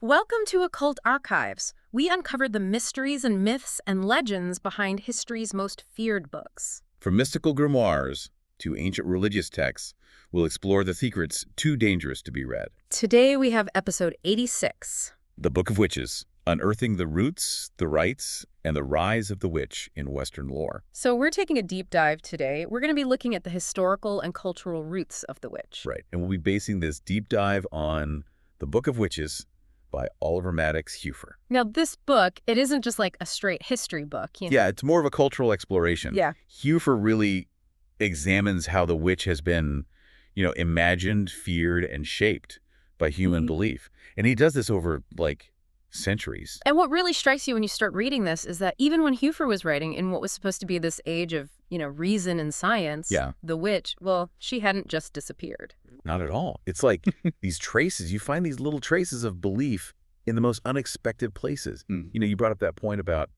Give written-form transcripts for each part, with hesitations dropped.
Welcome to Occult Archives. We uncovered the mysteries and myths and legends behind history's most feared books. From mystical grimoires to ancient religious texts, we'll explore the secrets too dangerous to be read. Today we have episode 86. The Book of Witches, unearthing the roots, the rites, and the rise of the witch in Western lore. So we're taking a deep dive today. We're going to be looking at the historical and cultural roots of the witch. Right, and we'll be basing this deep dive on The Book of Witches by Oliver Madox Hueffer. Now, this book, it isn't just like a straight history book. Yeah, it's more of a cultural exploration. Yeah. Hueffer really examines how the witch has been, imagined, feared, and shaped by human belief. And he does this over, centuries. And what really strikes you when you start reading this is that even when Hueffer was writing in what was supposed to be this age of, reason and science, the witch, well, she hadn't just disappeared. Not at all. It's like these traces, you find these little traces of belief in the most unexpected places. You brought up that point about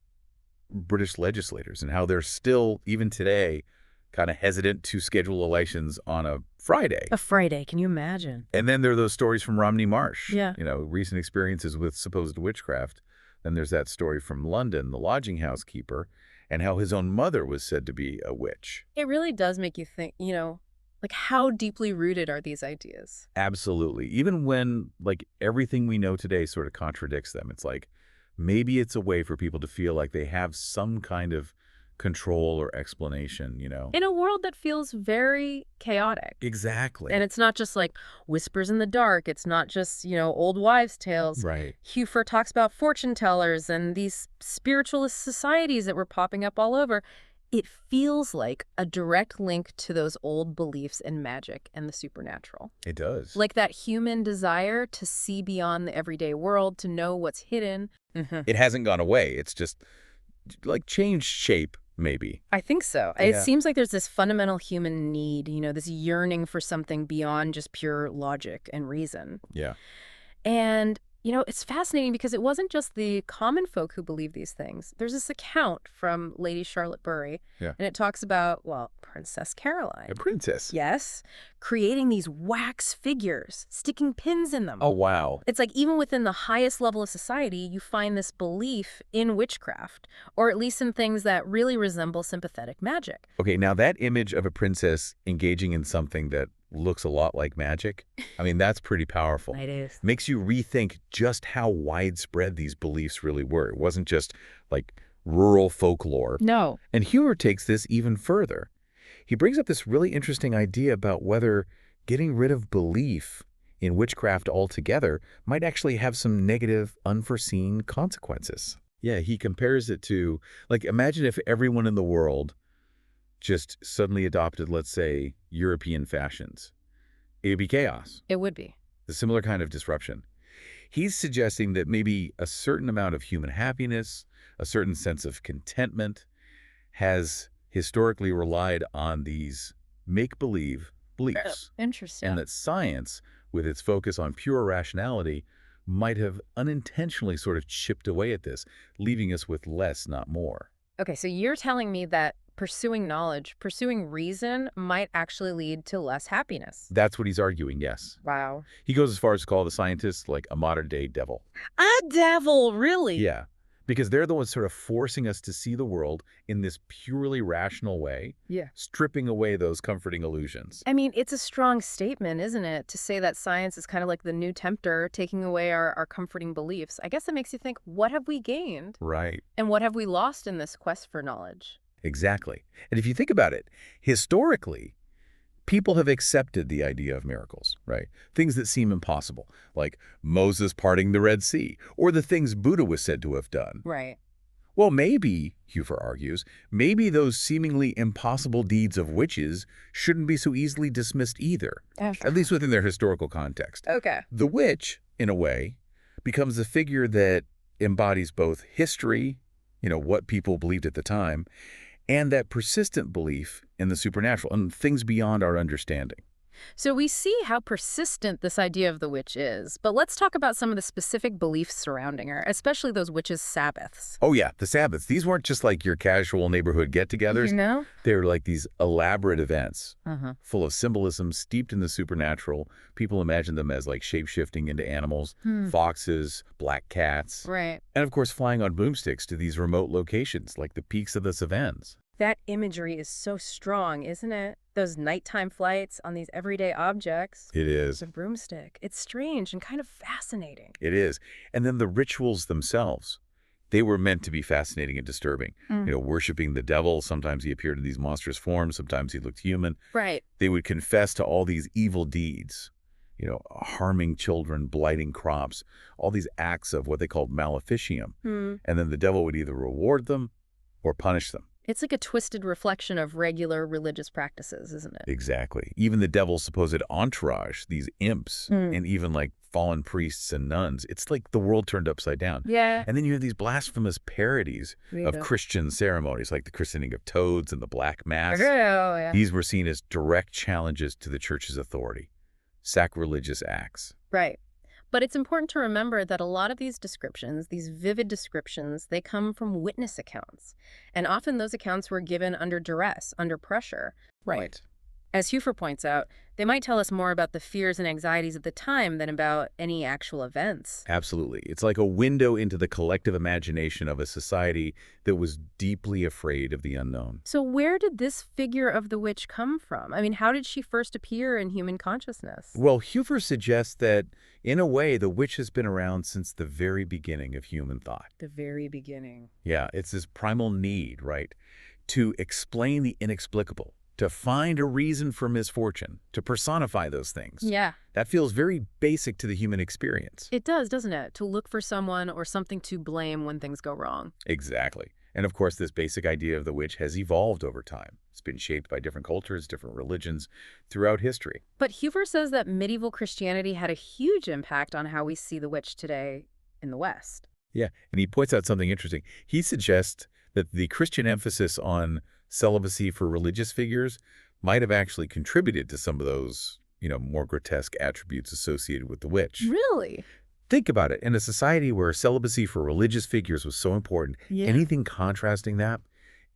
British legislators and how they're still, even today, kind of hesitant to schedule elections on a Friday. A Friday, can you imagine? And then there are those stories from Romney Marsh, Yeah. Recent experiences with supposed witchcraft. Then there's that story from London, the lodging house keeper, and how his own mother was said to be a witch. It really does make you think, how deeply rooted are these ideas? Absolutely. Even when, everything we know today sort of contradicts them. It's like, maybe it's a way for people to feel like they have some kind of control or explanation, In a world that feels very chaotic. Exactly. And it's not just like whispers in the dark. It's not just, old wives' tales. Right. Hueffer talks about fortune tellers and these spiritualist societies that were popping up all over. It feels like a direct link to those old beliefs in magic and the supernatural. It does. Like that human desire to see beyond the everyday world, to know what's hidden. It hasn't gone away. It's just, changed shape, maybe. I think so. Yeah. It seems like there's this fundamental human need, this yearning for something beyond just pure logic and reason. Yeah. And it's fascinating because it wasn't just the common folk who believed these things. There's this account from Lady Charlotte Bury, and it talks about, Princess Caroline. A princess. Yes, creating these wax figures, sticking pins in them. Oh, wow. It's like even within the highest level of society, you find this belief in witchcraft, or at least in things that really resemble sympathetic magic. Okay, now that image of a princess engaging in something that looks a lot like magic, that's pretty powerful. It is. Makes you rethink just how widespread these beliefs really were. It wasn't just rural folklore. No. And Hueffer takes this even further. He brings up this really interesting idea about whether getting rid of belief in witchcraft altogether might actually have some negative, unforeseen consequences. Yeah, he compares it to, imagine if everyone in the world just suddenly adopted, let's say, European fashions. It would be chaos. It would be. A similar kind of disruption. He's suggesting that maybe a certain amount of human happiness, a certain sense of contentment, has historically relied on these make-believe beliefs. Interesting. And that science, with its focus on pure rationality, might have unintentionally sort of chipped away at this, leaving us with less, not more. Okay, so you're telling me that pursuing knowledge, pursuing reason might actually lead to less happiness. That's what he's arguing, yes. Wow. He goes as far as to call the scientists a modern-day devil. A devil, really? Yeah, because they're the ones sort of forcing us to see the world in this purely rational way, stripping away those comforting illusions. It's a strong statement, isn't it, to say that science is kind of like the new tempter, taking away our comforting beliefs. I guess it makes you think, what have we gained? Right. And what have we lost in this quest for knowledge? Exactly. And if you think about it, historically, people have accepted the idea of miracles, right? Things that seem impossible, like Moses parting the Red Sea, or the things Buddha was said to have done. Right. Well, maybe, Hueffer argues, maybe those seemingly impossible deeds of witches shouldn't be so easily dismissed either, at least within their historical context. Okay. The witch, in a way, becomes a figure that embodies both history, what people believed at the time, and that persistent belief in the supernatural and things beyond our understanding. So we see how persistent this idea of the witch is, but let's talk about some of the specific beliefs surrounding her, especially those witches' Sabbaths. Oh yeah, the Sabbaths. These weren't just like your casual neighborhood get-togethers. You know? They were like these elaborate events Uh-huh. full of symbolism, steeped in the supernatural. People imagine them as like shape-shifting into animals, foxes, black cats, Right. and of course flying on boomsticks to these remote locations like the peaks of the Cevennes. That imagery is so strong, isn't it? Those nighttime flights on these everyday objects. It is. The broomstick. It's strange and kind of fascinating. It is. And then the rituals themselves. They were meant to be fascinating and disturbing. Worshiping the devil. Sometimes he appeared in these monstrous forms. Sometimes he looked human. Right. They would confess to all these evil deeds, harming children, blighting crops, all these acts of what they called maleficium. And then the devil would either reward them or punish them. It's like a twisted reflection of regular religious practices, isn't it? Exactly. Even the devil's supposed entourage, these imps, and even like fallen priests and nuns, it's like the world turned upside down. Yeah. And then you have these blasphemous parodies of Christian ceremonies, like the christening of toads and the Black Mass. Oh, yeah. These were seen as direct challenges to the church's authority, sacrilegious acts. Right. But it's important to remember that a lot of these descriptions, these vivid descriptions, they come from witness accounts. And often those accounts were given under duress, under pressure. Right. As Hueffer points out, they might tell us more about the fears and anxieties of the time than about any actual events. Absolutely. It's like a window into the collective imagination of a society that was deeply afraid of the unknown. So where did this figure of the witch come from? I mean, how did she first appear in human consciousness? Well, Hueffer suggests that, in a way, the witch has been around since the very beginning of human thought. The very beginning. Yeah, it's this primal need, right, to explain the inexplicable, to find a reason for misfortune, to personify those things. Yeah. That feels very basic to the human experience. It does, doesn't it? To look for someone or something to blame when things go wrong. Exactly. And of course, this basic idea of the witch has evolved over time. It's been shaped by different cultures, different religions throughout history. But Hueffer says that medieval Christianity had a huge impact on how we see the witch today in the West. Yeah, and he points out something interesting. He suggests that the Christian emphasis on celibacy for religious figures might have actually contributed to some of those, more grotesque attributes associated with the witch. Really? Think about it. In a society where celibacy for religious figures was so important, anything contrasting that,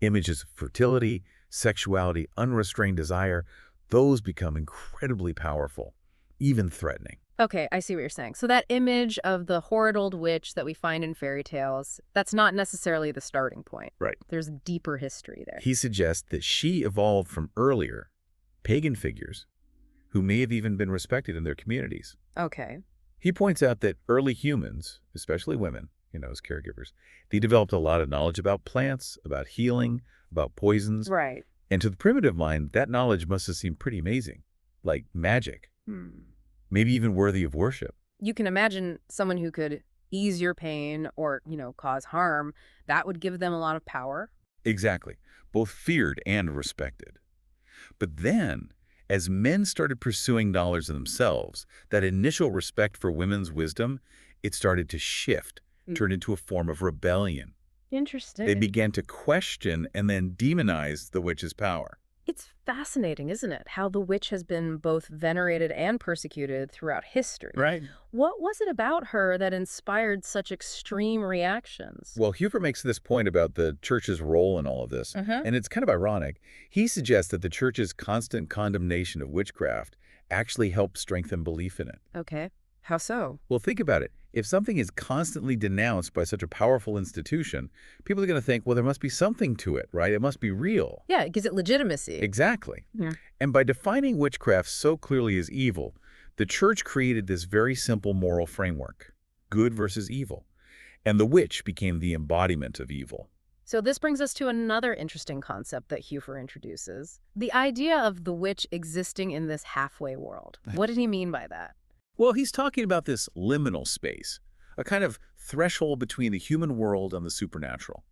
images of fertility, sexuality, unrestrained desire, those become incredibly powerful, even threatening. Okay, I see what you're saying. So that image of the horrid old witch that we find in fairy tales, that's not necessarily the starting point. Right. There's deeper history there. He suggests that she evolved from earlier pagan figures who may have even been respected in their communities. Okay. He points out that early humans, especially women, as caregivers, they developed a lot of knowledge about plants, about healing, about poisons. Right. And to the primitive mind, that knowledge must have seemed pretty amazing, like magic, maybe even worthy of worship. You can imagine someone who could ease your pain or, cause harm. That would give them a lot of power. Exactly, both feared and respected. But then, as men started pursuing knowledge themselves, that initial respect for women's wisdom, it started to shift, turn into a form of rebellion. Interesting. They began to question and then demonize the witch's power. It's fascinating, isn't it? How the witch has been both venerated and persecuted throughout history. Right. What was it about her that inspired such extreme reactions? Well, Hueffer makes this point about the church's role in all of this, and it's kind of ironic. He suggests that the church's constant condemnation of witchcraft actually helped strengthen belief in it. Okay. How so? Well, think about it. If something is constantly denounced by such a powerful institution, people are going to think, well, there must be something to it, right? It must be real. Yeah, it gives it legitimacy. Exactly. Yeah. And by defining witchcraft so clearly as evil, the church created this very simple moral framework, good versus evil. And the witch became the embodiment of evil. So this brings us to another interesting concept that Hueffer introduces, the idea of the witch existing in this halfway world. What did he mean by that? Well, he's talking about this liminal space, a kind of threshold between the human world and the supernatural,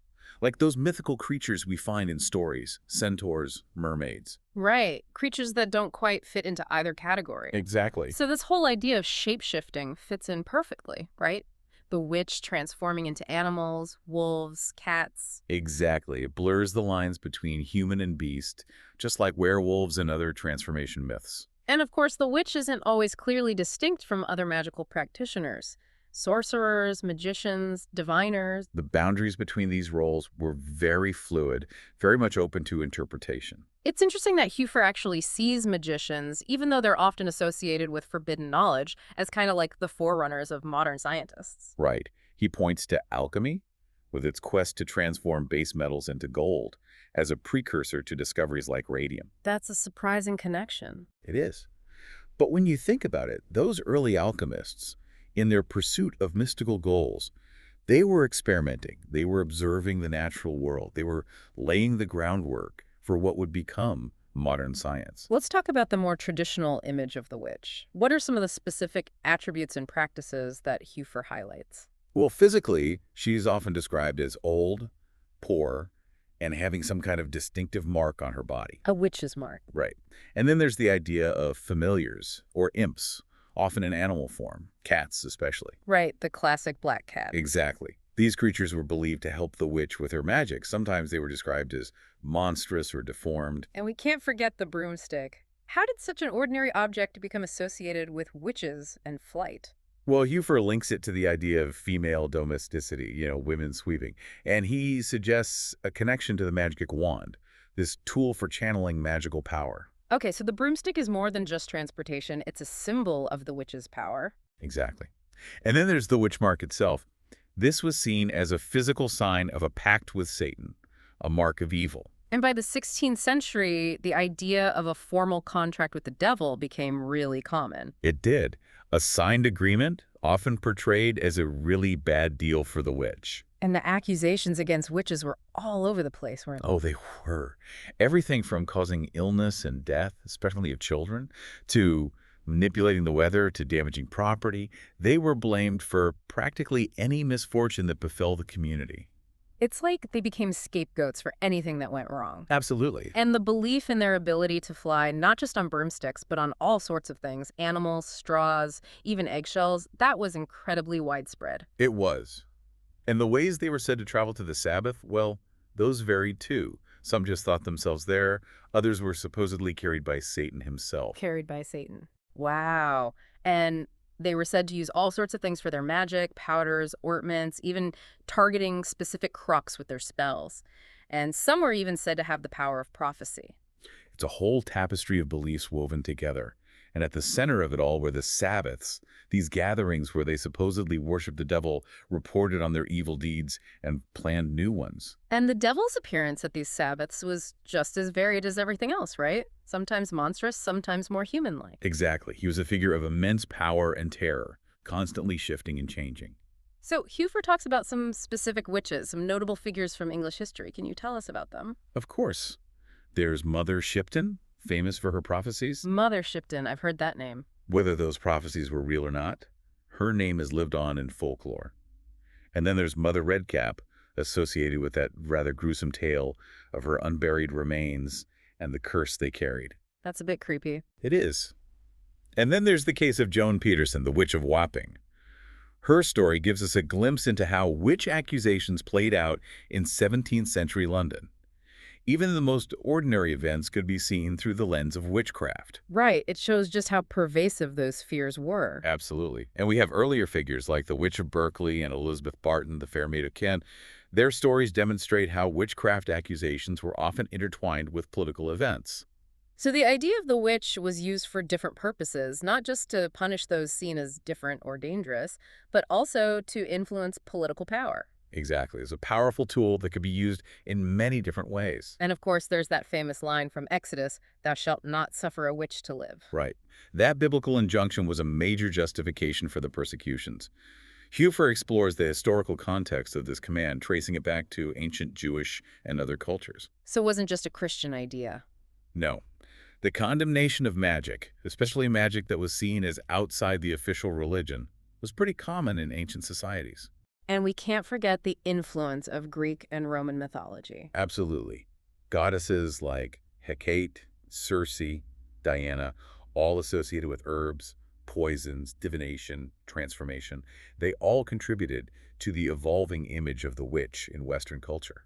like those mythical creatures we find in stories, centaurs, mermaids. Right. Creatures that don't quite fit into either category. Exactly. So this whole idea of shape-shifting fits in perfectly, right? The witch transforming into animals, wolves, cats. Exactly. It blurs the lines between human and beast, just like werewolves and other transformation myths. And of course, the witch isn't always clearly distinct from other magical practitioners. Sorcerers, magicians, diviners. The boundaries between these roles were very fluid, very much open to interpretation. It's interesting that Hueffer actually sees magicians, even though they're often associated with forbidden knowledge, as kind of like the forerunners of modern scientists. Right. He points to alchemy, with its quest to transform base metals into gold, as a precursor to discoveries like radium. That's a surprising connection. It is. But when you think about it, those early alchemists, in their pursuit of mystical goals, they were experimenting. They were observing the natural world. They were laying the groundwork for what would become modern science. Let's talk about the more traditional image of the witch. What are some of the specific attributes and practices that Hueffer highlights? Well, physically, she's often described as old, poor, and having some kind of distinctive mark on her body. A witch's mark. Right. And then there's the idea of familiars, or imps, often in animal form, cats especially. Right, the classic black cat. Exactly. These creatures were believed to help the witch with her magic. Sometimes they were described as monstrous or deformed. And we can't forget the broomstick. How did such an ordinary object become associated with witches and flight? Well, Hueffer links it to the idea of female domesticity, women sweeping. And he suggests a connection to the magic wand, this tool for channeling magical power. Okay, so the broomstick is more than just transportation. It's a symbol of the witch's power. Exactly. And then there's the witch mark itself. This was seen as a physical sign of a pact with Satan, a mark of evil. And by the 16th century, the idea of a formal contract with the devil became really common. It did. A signed agreement, often portrayed as a really bad deal for the witch. And the accusations against witches were all over the place, weren't they? Oh, they were. Everything from causing illness and death, especially of children, to manipulating the weather, to damaging property. They were blamed for practically any misfortune that befell the community. It's like they became scapegoats for anything that went wrong. Absolutely. And the belief in their ability to fly, not just on broomsticks, but on all sorts of things, animals, straws, even eggshells, that was incredibly widespread. It was. And the ways they were said to travel to the Sabbath, well, those varied too. Some just thought themselves there. Others were supposedly carried by Satan himself. Carried by Satan. Wow. And they were said to use all sorts of things for their magic, powders, ointments, even targeting specific crux with their spells. And some were even said to have the power of prophecy. It's a whole tapestry of beliefs woven together. And at the center of it all were the Sabbaths, these gatherings where they supposedly worshiped the devil, reported on their evil deeds, and planned new ones. And the devil's appearance at these Sabbaths was just as varied as everything else, right? Sometimes monstrous, sometimes more human-like. Exactly. He was a figure of immense power and terror, constantly shifting and changing. So Hueffer talks about some specific witches, some notable figures from English history. Can you tell us about them? Of course. There's Mother Shipton, famous for her prophecies. Mother Shipton, I've heard that name. Whether those prophecies were real or not, her name has lived on in folklore. And then there's Mother Redcap, associated with that rather gruesome tale of her unburied remains and the curse they carried. That's a bit creepy. It is. And then there's the case of Joan Peterson, the Witch of Wapping. Her story gives us a glimpse into how witch accusations played out in 17th century London. Even the most ordinary events could be seen through the lens of witchcraft. Right. It shows just how pervasive those fears were. Absolutely. And we have earlier figures like the Witch of Berkeley and Elizabeth Barton, the Fair Maid of Kent. Their stories demonstrate how witchcraft accusations were often intertwined with political events. So the idea of the witch was used for different purposes, not just to punish those seen as different or dangerous, but also to influence political power. Exactly. It's a powerful tool that could be used in many different ways. And of course, there's that famous line from Exodus, "Thou shalt not suffer a witch to live." Right. That biblical injunction was a major justification for the persecutions. Hueffer explores the historical context of this command, tracing it back to ancient Jewish and other cultures. So it wasn't just a Christian idea. No. The condemnation of magic, especially magic that was seen as outside the official religion, was pretty common in ancient societies. And we can't forget the influence of Greek and Roman mythology. Absolutely. Goddesses like Hecate, Circe, Diana, all associated with herbs, poisons, divination, transformation, they all contributed to the evolving image of the witch in Western culture.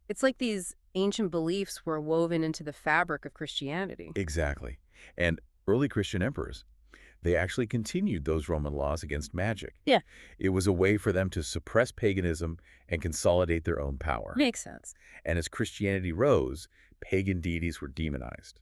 It's like these ancient beliefs were woven into the fabric of Christianity. Exactly. And Early Christian emperors, they actually continued those Roman laws against magic. Yeah. It was a way for them to suppress paganism and consolidate their own power. Makes sense. And as Christianity rose, pagan deities were demonized.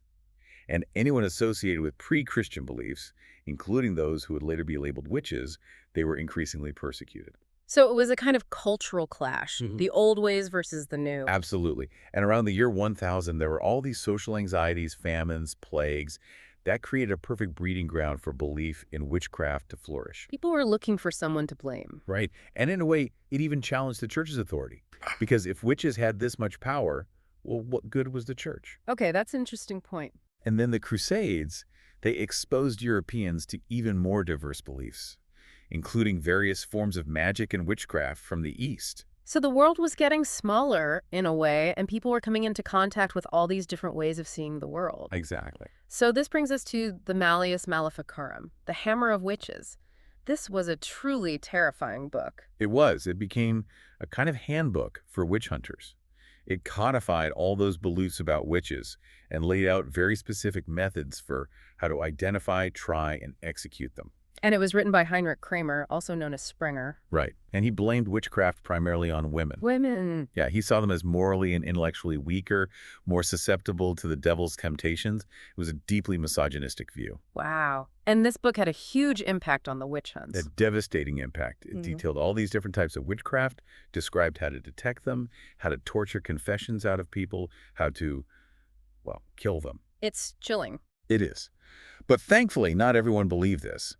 And anyone associated with pre-Christian beliefs, including those who would later be labeled witches, they were increasingly persecuted. So it was a kind of cultural clash, Mhm. the old ways versus the new. Absolutely. And around the year 1000, there were all these social anxieties, famines, plagues. That created a perfect breeding ground for belief in witchcraft to flourish. People were looking for someone to blame. Right. And in a way, it even challenged the church's authority. Because if witches had this much power, well, what good was the church? Okay, that's an interesting point. And then the Crusades, they exposed Europeans to even more diverse beliefs, including various forms of magic and witchcraft from the East. So the world was getting smaller in a way, and people were coming into contact with all these different ways of seeing the world. Exactly. So this brings us to the Malleus Maleficarum, the Hammer of Witches. This was a truly terrifying book. It was. It became a kind of handbook for witch hunters. It codified all those beliefs about witches and laid out very specific methods for how to identify, try, and execute them. And it was written by Heinrich Kramer, also known as Springer. Right. And he blamed witchcraft primarily on women. Women. Yeah, he saw them as morally and intellectually weaker, more susceptible to the devil's temptations. It was a deeply misogynistic view. Wow. And this book had a huge impact on the witch hunts. A devastating impact. It detailed all these different types of witchcraft, described how to detect them, how to torture confessions out of people, how to, well, kill them. It's chilling. It is. But thankfully, not everyone believed this.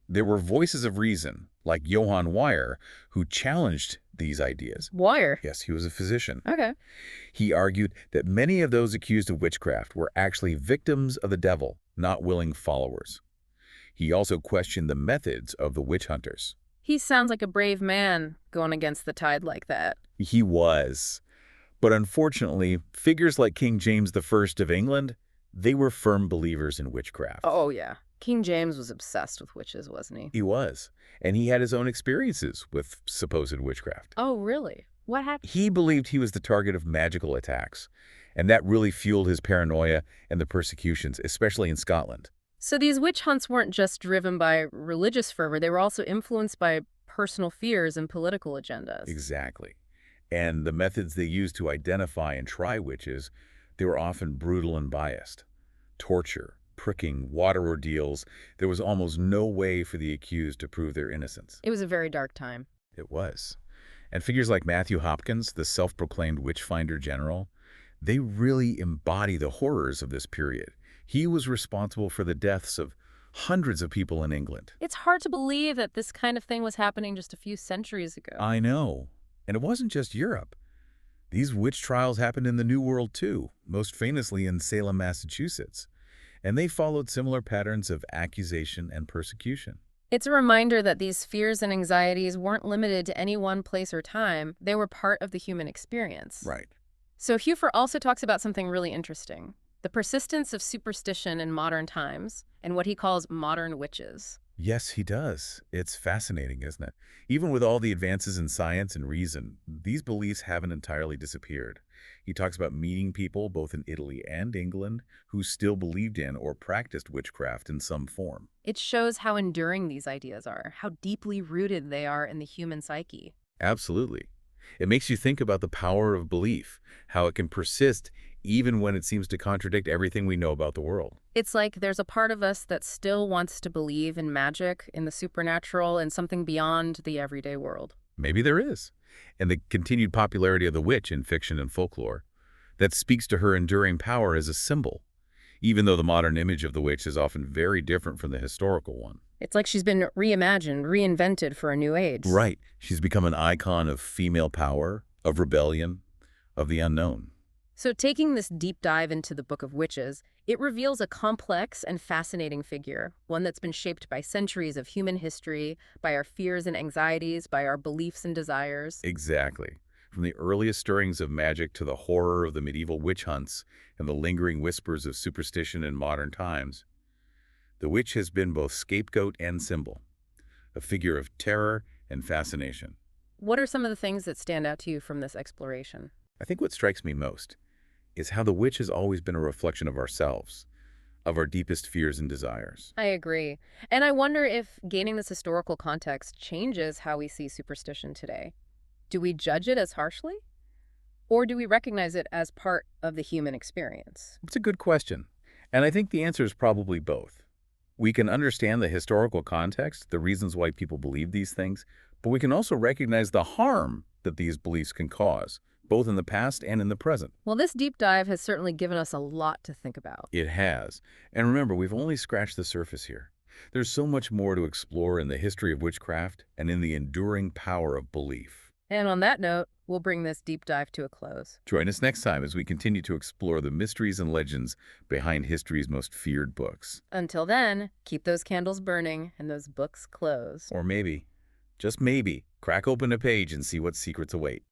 There were voices of reason, like Johann Weyer, who challenged these ideas. Wire. Yes, he was a physician. Okay. He argued that many of those accused of witchcraft were actually victims of the devil, not willing followers. He also questioned the methods of the witch hunters. He sounds like a brave man going against the tide like that. He was. But unfortunately, figures like King James I of England, they were firm believers in witchcraft. Oh, yeah. King James was obsessed with witches, wasn't he? He was. And he had his own experiences with supposed witchcraft. Oh, really? What happened? He believed he was the target of magical attacks, and that really fueled his paranoia and the persecutions, especially in Scotland. So these witch hunts weren't just driven by religious fervor, they were also influenced by personal fears and political agendas. Exactly. And the methods they used to identify and try witches, they were often brutal and biased. Torture, pricking, water ordeals. There was almost no way for the accused to prove their innocence. It was a very dark time. It was. And figures like Matthew Hopkins, the self-proclaimed witchfinder general, they really embody the horrors of this period. He was responsible for the deaths of hundreds of people in England. It's hard to believe that this kind of thing was happening just a few centuries ago. I know. And it wasn't just Europe. These witch trials happened in the New World too, most famously in Salem, Massachusetts. And they followed similar patterns of accusation and persecution. It's a reminder that these fears and anxieties weren't limited to any one place or time. They were part of the human experience. Right. So Hueffer also talks about something really interesting, the persistence of superstition in modern times and what he calls modern witches. Yes, he does. It's fascinating, isn't it? Even with all the advances in science and reason, these beliefs haven't entirely disappeared. He talks about meeting people, both in Italy and England, who still believed in or practiced witchcraft in some form. It shows how enduring these ideas are, how deeply rooted they are in the human psyche. Absolutely. It makes you think about the power of belief, how it can persist even when it seems to contradict everything we know about the world. It's like there's a part of us that still wants to believe in magic, in the supernatural, and something beyond the everyday world. Maybe there is. And the continued popularity of the witch in fiction and folklore, that speaks to her enduring power as a symbol, even though the modern image of the witch is often very different from the historical one. It's like she's been reimagined, reinvented for a new age. Right. She's become an icon of female power, of rebellion, of the unknown. So taking this deep dive into the Book of Witches, it reveals a complex and fascinating figure, one that's been shaped by centuries of human history, by our fears and anxieties, by our beliefs and desires. Exactly. From the earliest stirrings of magic to the horror of the medieval witch hunts and the lingering whispers of superstition in modern times, the witch has been both scapegoat and symbol, a figure of terror and fascination. What are some of the things that stand out to you from this exploration? I think what strikes me most is how the witch has always been a reflection of ourselves, of our deepest fears and desires. I agree. And I wonder if gaining this historical context changes how we see superstition today. Do we judge it as harshly? Or do we recognize it as part of the human experience? It's a good question, and I think the answer is probably both. We can understand the historical context, the reasons why people believe these things, but we can also recognize the harm that these beliefs can cause, both in the past and in the present. Well, this deep dive has certainly given us a lot to think about. It has. And remember, we've only scratched the surface here. There's so much more to explore in the history of witchcraft and in the enduring power of belief. And on that note, we'll bring this deep dive to a close. Join us next time as we continue to explore the mysteries and legends behind history's most feared books. Until then, keep those candles burning and those books closed. Or maybe, just maybe, crack open a page and see what secrets await.